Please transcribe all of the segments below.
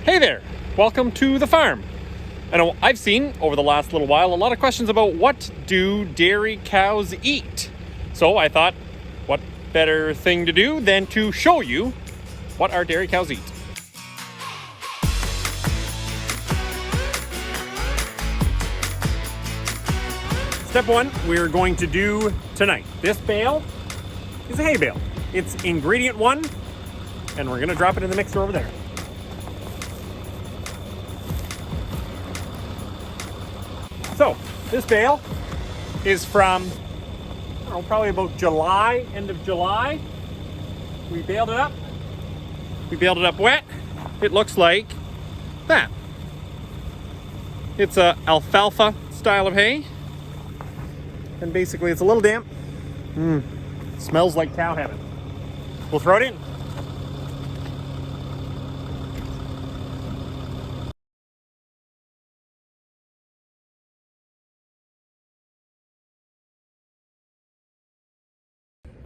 Hey there, welcome to the farm. I know I've seen over the last little while a lot of questions about what do dairy cows eat. So I thought, what better thing to do than to show you what our dairy cows eat. Step one, we're going to do tonight. This bale is a hay bale. It's ingredient one, and we're gonna drop it in the mixer over there. So, this bale is from, probably about July, end of July. We baled it up. We baled it up wet. It looks like that. It's a alfalfa style of hay. And basically it's a little damp. Smells like cow heaven. We'll throw it in.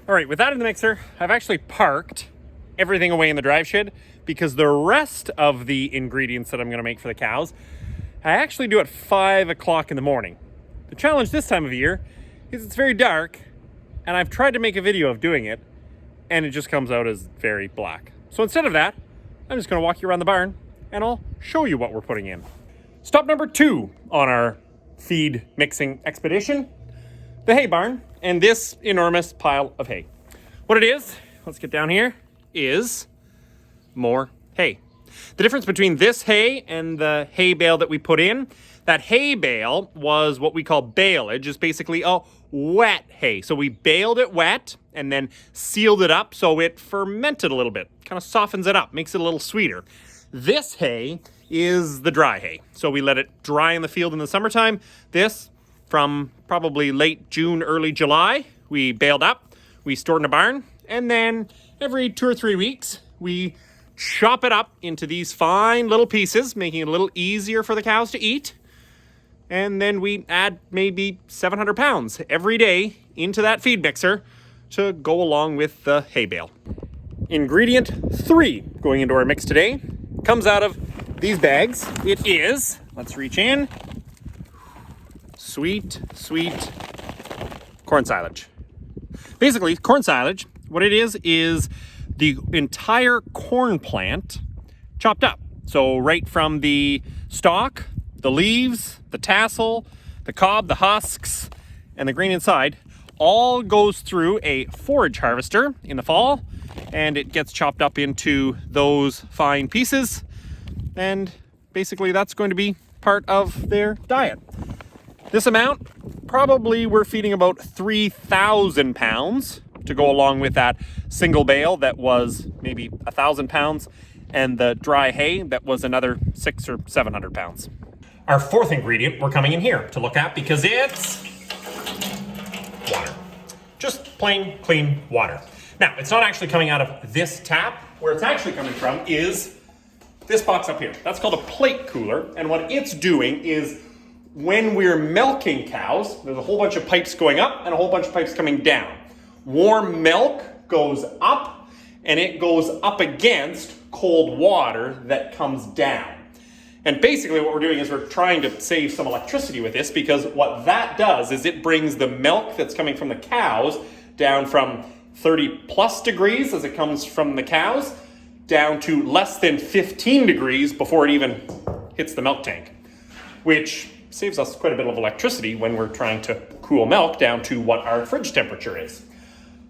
All right, with that in the mixer, I've actually parked everything away in the drive shed because the rest of the ingredients that I'm gonna make for the cows, I actually do at 5 o'clock in the morning. The challenge this time of year is it's very dark, and I've tried to make a video of doing it, and it just comes out as very black. So instead of that, I'm just gonna walk you around the barn, and I'll show you what we're putting in. Stop number 2 on our feed mixing expedition, the hay barn, and this enormous pile of hay. What it is, let's get down here, is more hay. The difference between this hay and the hay bale that we put in, that hay bale was what we call baleage, is basically a wet hay. So we baled it wet and then sealed it up so it fermented a little bit, kind of softens it up, makes it a little sweeter. This hay is the dry hay. So we let it dry in the field in the summertime. This, from probably late June, early July, we baled up, we stored in a barn, and then every 2 or 3 weeks, we chop it up into these fine little pieces, making it a little easier for the cows to eat. And then we add maybe 700 pounds every day into that feed mixer to go along with the hay bale. Ingredient 3 going into our mix today comes out of these bags. It is, let's reach in, sweet corn silage. Basically, corn silage, what it is the entire corn plant chopped up. So right from the stalk, the leaves, the tassel, the cob, the husks, and the grain inside all goes through a forage harvester in the fall, and it gets chopped up into those fine pieces, and basically that's going to be part of their diet. This amount, probably we're feeding about 3,000 pounds to go along with that single bale that was maybe 1,000 pounds, and the dry hay that was another 600 or 700 pounds. Our 4th ingredient we're coming in here to look at because it's water. Just plain, clean water. Now, it's not actually coming out of this tap. Where it's actually coming from is this box up here. That's called a plate cooler, and what it's doing is when we're milking cows, there's a whole bunch of pipes going up and a whole bunch of pipes coming down. Warm milk goes up, and it goes up against cold water that comes down. And basically what we're doing is we're trying to save some electricity with this, because what that does is it brings the milk that's coming from the cows down from 30 plus degrees as it comes from the cows down to less than 15 degrees before it even hits the milk tank, which saves us quite a bit of electricity when we're trying to cool milk down to what our fridge temperature is.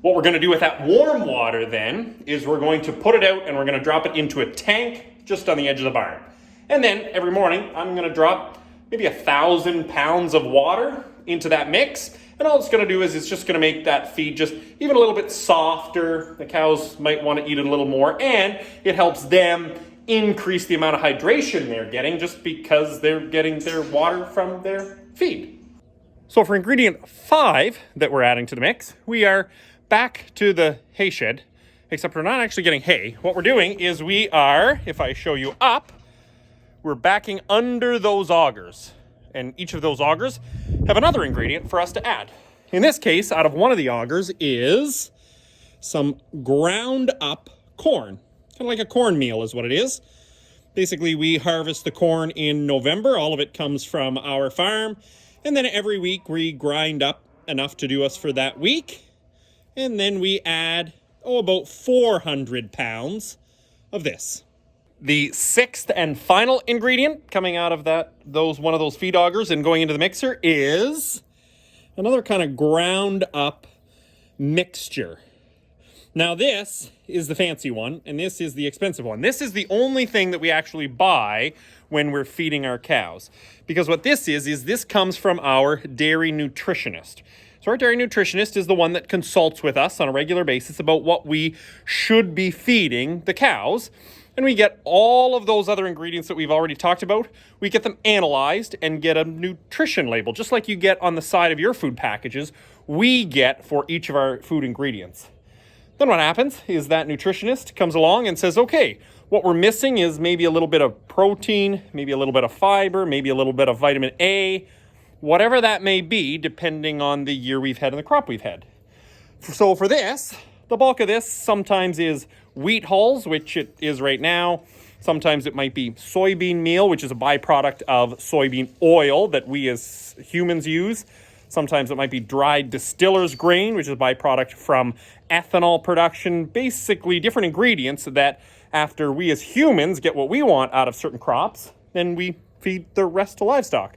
What we're going to do with that warm water then is we're going to put it out and we're going to drop it into a tank just on the edge of the barn. And then every morning I'm going to drop maybe 1,000 pounds of water into that mix. And all it's going to do is it's just going to make that feed just even a little bit softer. The cows might want to eat it a little more, and it helps them increase the amount of hydration they're getting just because they're getting their water from their feed. So for ingredient 5 that we're adding to the mix, we are back to the hay shed, except we're not actually getting hay. What we're doing is we are, if I show you up, we're backing under those augers, and each of those augers have another ingredient for us to add. In this case, out of one of the augers is some ground up corn. Kind of like a cornmeal is what it is. Basically, we harvest the corn in November. All of it comes from our farm. And then every week we grind up enough to do us for that week. And then we add, about 400 pounds of this. The sixth and final ingredient coming out of one of those feed augers and going into the mixer is another kind of ground up mixture. Now this is the fancy one, and this is the expensive one. This is the only thing that we actually buy when we're feeding our cows. Because what this is this comes from our dairy nutritionist. So our dairy nutritionist is the one that consults with us on a regular basis about what we should be feeding the cows. And we get all of those other ingredients that we've already talked about. We get them analyzed and get a nutrition label, just like you get on the side of your food packages, we get for each of our food ingredients. Then what happens is that nutritionist comes along and says, okay, what we're missing is maybe a little bit of protein, maybe a little bit of fiber, maybe a little bit of vitamin A, whatever that may be, depending on the year we've had and the crop we've had. So for this, the bulk of this sometimes is wheat hulls, which it is right now. Sometimes it might be soybean meal, which is a byproduct of soybean oil that we as humans use. Sometimes it might be dried distiller's grain, which is a byproduct from ethanol production. Basically, different ingredients that after we as humans get what we want out of certain crops, then we feed the rest to livestock.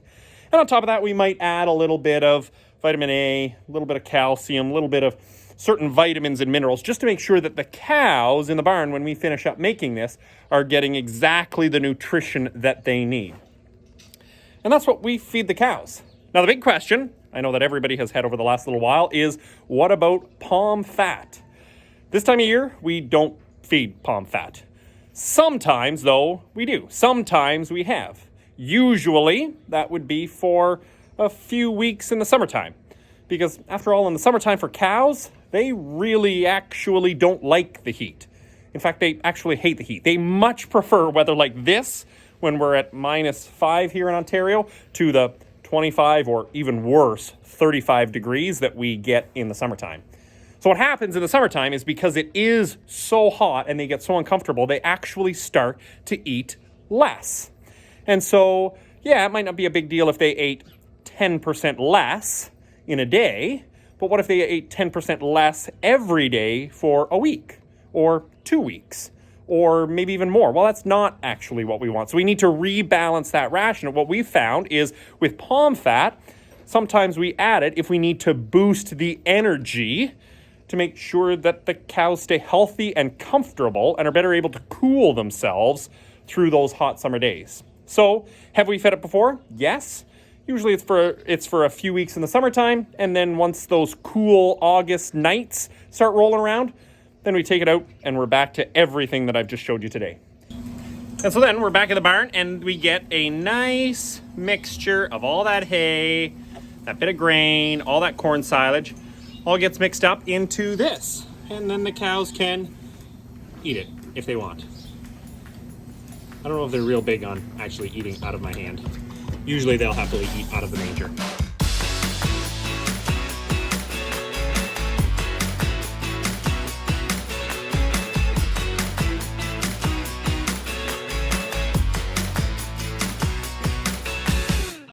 And on top of that, we might add a little bit of vitamin A, a little bit of calcium, a little bit of certain vitamins and minerals, just to make sure that the cows in the barn, when we finish up making this, are getting exactly the nutrition that they need. And that's what we feed the cows. Now, the big question I know that everybody has had over the last little while is, what about palm fat? This time of year, we don't feed palm fat. Sometimes, though, we do. Sometimes we have. Usually, that would be for a few weeks in the summertime. Because after all, in the summertime for cows, they really actually don't like the heat. In fact, they actually hate the heat. They much prefer weather like this, when we're at -5 here in Ontario, to the 25 or even worse, 35 degrees that we get in the summertime. So what happens in the summertime is because it is so hot and they get so uncomfortable, they actually start to eat less. And so, yeah, it might not be a big deal if they ate 10% less in a day, but what if they ate 10% less every day for a week or 2 weeks? Or maybe even more. Well, that's not actually what we want. So we need to rebalance that ration. And what we've found is with palm fat, sometimes we add it if we need to boost the energy to make sure that the cows stay healthy and comfortable and are better able to cool themselves through those hot summer days. So have we fed it before? Yes. Usually it's for a few weeks in the summertime. And then once those cool August nights start rolling around, then we take it out and we're back to everything that I've just showed you today. And so then we're back in the barn and we get a nice mixture of all that hay, that bit of grain, all that corn silage, all gets mixed up into this. And then the cows can eat it if they want. I don't know if they're real big on actually eating out of my hand. Usually they'll happily eat out of the manger.